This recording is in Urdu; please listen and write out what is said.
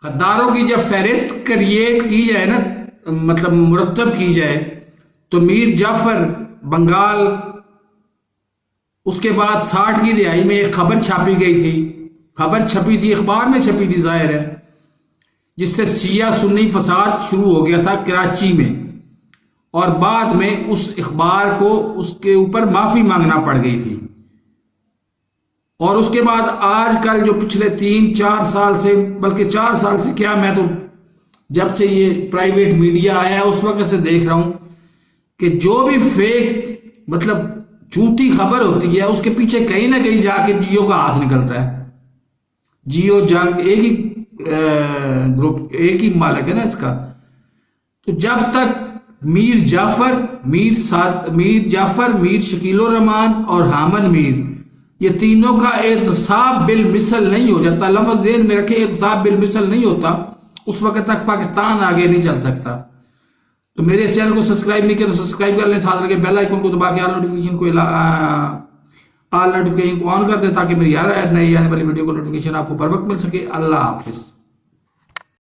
غداروں کی جب فہرست کریٹ کی جائے نا، مطلب مرتب کی جائے، تو میر جعفر بنگال، اس کے بعد 60 کی دہائی میں ایک خبر چھاپی گئی تھی، خبر چھپی تھی اخبار میں چھپی تھی ظاہر ہے، جس سے شیعہ سنی فساد شروع ہو گیا تھا کراچی میں، اور بعد میں اس اخبار کو اس کے اوپر معافی مانگنا پڑ گئی تھی۔ اور اس کے بعد آج کل جو پچھلے 3-4 سال سے، بلکہ 4 سال سے کیا، میں تو جب سے یہ پرائیویٹ میڈیا آیا ہے اس وقت سے دیکھ رہا ہوں کہ جو بھی فیک مطلب جھوٹی خبر ہوتی ہے اس کے پیچھے کہیں نہ کہیں جا کے جیو کا ہاتھ نکلتا ہے۔ جیو جنگ ایک ہی گروپ، ایک ہی مالک ہے نا اس کا۔ تو جب تک میر جعفر، میر شکیل الرحمان اور حامد میر، یہ تینوں کا احتساب بالمثل نہیں ہو جاتا، لفظ ذہن میں رکھے، احتساب بالمثل نہیں ہوتا، اس وقت تک پاکستان آگے نہیں چل سکتا۔ تو میرے اس چینل کو سبسکرائب نہیں کیا تو سبسکرائب کر لیں، ساتھ رکھے بیل آئیکن کو دبا کے آل نوٹیفیکیشن کو آن کر دیں تاکہ میری ہر نئی آنے والی ویڈیو کو نوٹیفیکیشن آپ کو بر وقت مل سکے۔ اللہ حافظ۔